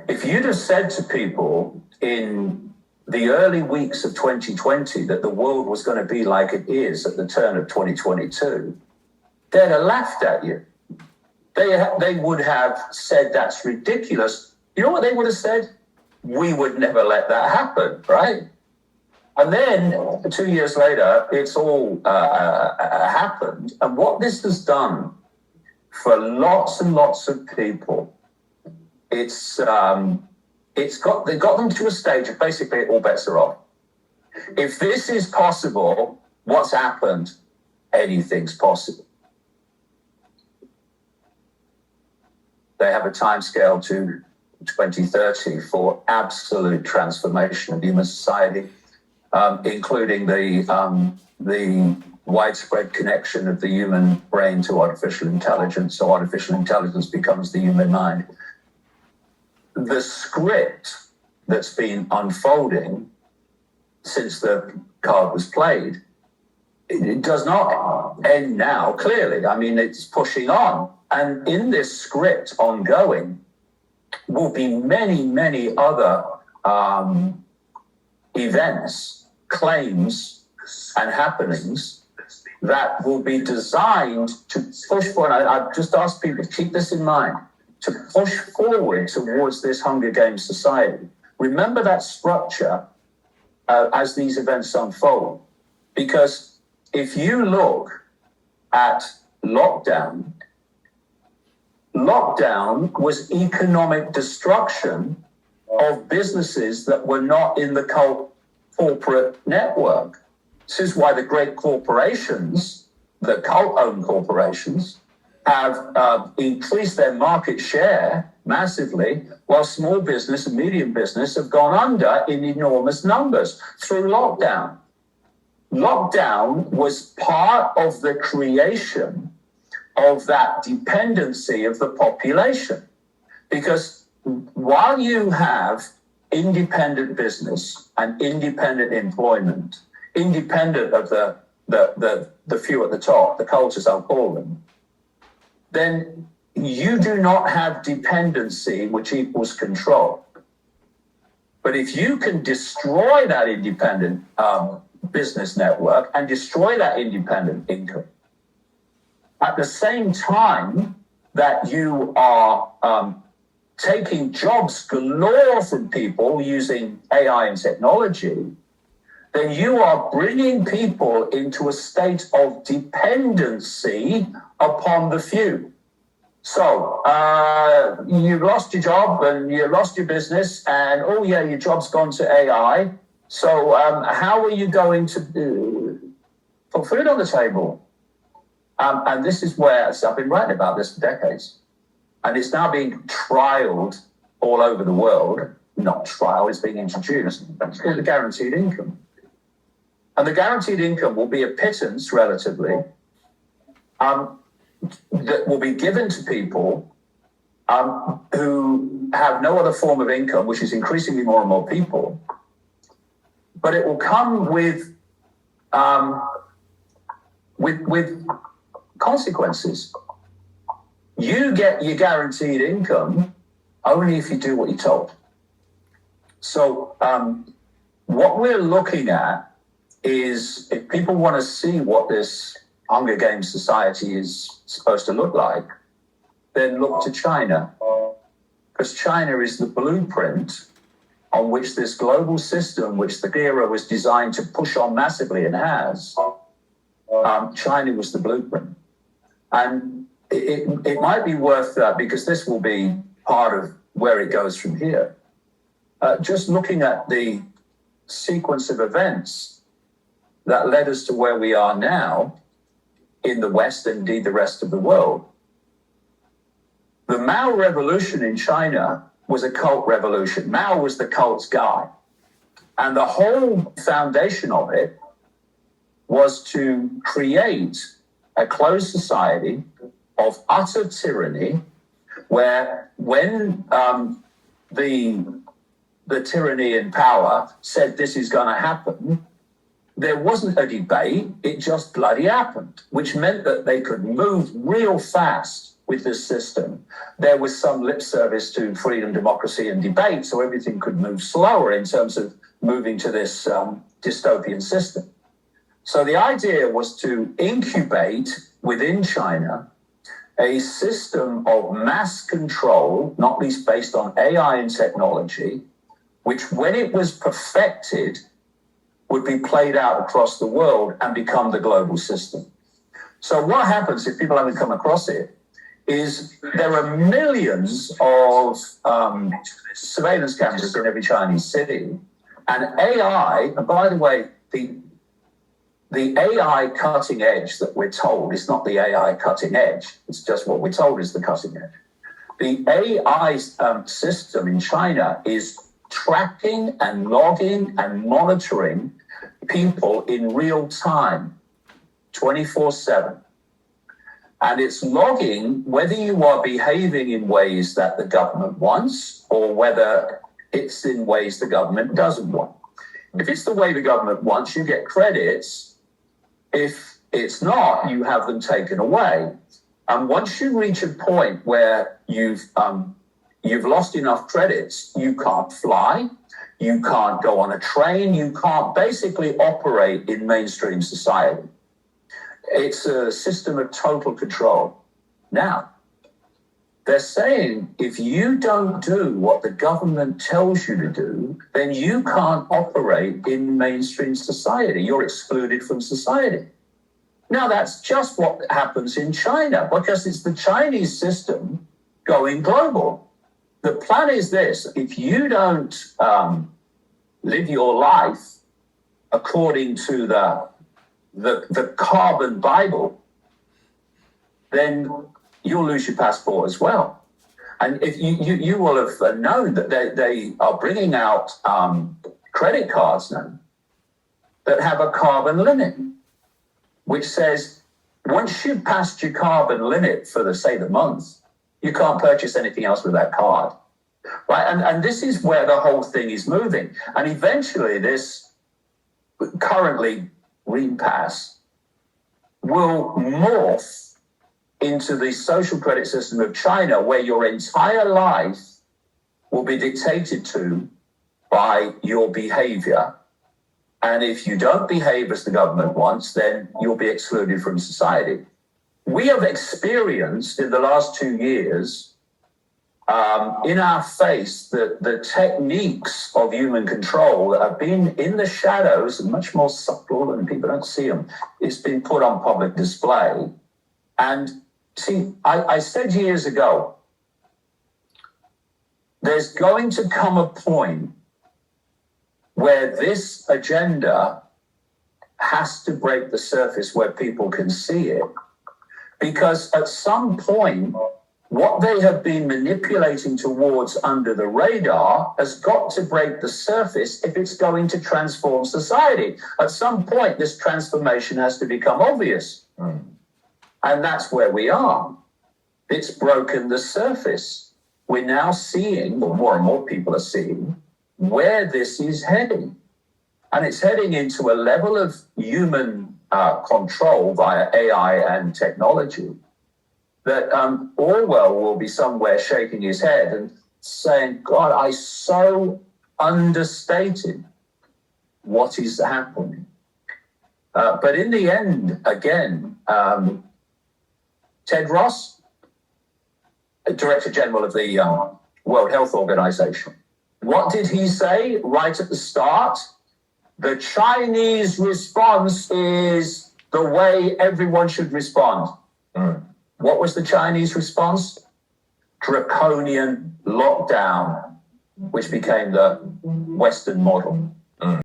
If you'd have said to people in the early weeks of 2020 that the world was going to be like it is at the turn of 2022, they'd have laughed at you. They would have said that's ridiculous. You know what they would have said? We would never let that happen, right? And then 2 years later, it's all happened. And what this has done for lots and lots of people, they got them to a stage of basically all bets are off. If this is possible, what's happened? Anything's possible. They have a timescale to 2030 for absolute transformation of human society, including the widespread connection of the human brain to artificial intelligence. So artificial intelligence becomes the human mind. The script that's been unfolding since the card was played, it does not end now, clearly. I mean, it's pushing on. And in this script ongoing will be many, many other events, claims, and happenings that will be designed to push forward. I've just asked people to keep this in mind, to push forward towards this Hunger Games society. Remember that structure as these events unfold. Because if you look at lockdown was economic destruction of businesses that were not in the corporate network. This is why the great corporations, the cult-owned corporations, have increased their market share massively, while small business and medium business have gone under in enormous numbers through lockdown. Lockdown was part of the creation of that dependency of the population. Because while you have independent business and independent employment, independent of the few at the top, the cultures I'll call them, then you do not have dependency, which equals control. But if you can destroy that independent business network and destroy that independent income, at the same time that you are taking jobs galore from people using AI and technology, then you are bringing people into a state of dependency upon the few. So you've lost your job and you lost your business, and oh yeah, your job's gone to AI. So how are you going to put food on the table? And this is where I've been writing about this for decades. And it's now being trialed all over the world. Not trial, it's being introduced. It's called the guaranteed income. And the guaranteed income will be a pittance, relatively, that will be given to people who have no other form of income, which is increasingly more and more people. But it will come with consequences. You get your guaranteed income only if you do what you're told. So what we're looking at is, if people want to see what this Hunger Games society is supposed to look like, then look to China. Because China is the blueprint on which this global system, which the era was designed to push on massively and has, China was the blueprint. And it might be worth that, because this will be part of where it goes from here. Just looking at the sequence of events that led us to where we are now in the West, and indeed the rest of the world. The Mao revolution in China was a cult revolution. Mao was the cult's guy. And the whole foundation of it was to create a closed society of utter tyranny, where when the tyranny in power said this is going to happen, there wasn't a debate, it just bloody happened, which meant that they could move real fast with this system, there was some lip service to freedom, democracy, and debate, so everything could move slower in terms of moving to this dystopian system. So the idea was to incubate within China a system of mass control, not least based on AI and technology, which when it was perfected would be played out across the world and become the global system. So what happens, if people haven't come across it, is there are millions of surveillance cameras in every Chinese city, and AI, and by the way, the AI cutting edge that we're told is not the AI cutting edge. It's just what we're told is the cutting edge. The AI system in China is tracking and logging and monitoring people in real time, 24/7. And it's logging whether you are behaving in ways that the government wants or whether it's in ways the government doesn't want. If it's the way the government wants, you get credits. If it's not, you have them taken away. And once you reach a point where you've lost enough credits, you can't fly, you can't go on a train, you can't basically operate in mainstream society. It's a system of total control. Now, they're saying if you don't do what the government tells you to do, then you can't operate in mainstream society. You're excluded from society. Now, that's just what happens in China because it's the Chinese system going global. The plan is this: if you don't live your life according to the carbon Bible, then you'll lose your passport as well. And if you will have known that they are bringing out credit cards now that have a carbon limit, which says once you've passed your carbon limit for the month, you can't purchase anything else with that card. Right? And this is where the whole thing is moving. And eventually this currently Green Pass will morph into the social credit system of China, where your entire life will be dictated to by your behavior. And if you don't behave as the government wants, then you'll be excluded from society. We have experienced in the last 2 years in our face the techniques of human control that have been in the shadows and much more subtle and people don't see them. It's been put on public display. And see, I said years ago, there's going to come a point where this agenda has to break the surface where people can see it. Because at some point, what they have been manipulating towards under the radar has got to break the surface if it's going to transform society. At some point, this transformation has to become obvious. And that's where we are. It's broken the surface. We're now seeing, or more and more people are seeing, where this is heading. And it's heading into a level of human control via AI and technology that Orwell will be somewhere shaking his head and saying, God, I so understated what is happening. But in the end, again, Ted Ross, Director General of the World Health Organization, what did he say right at the start? The Chinese response is the way everyone should respond. What was the Chinese response? Draconian lockdown, which became the Western model.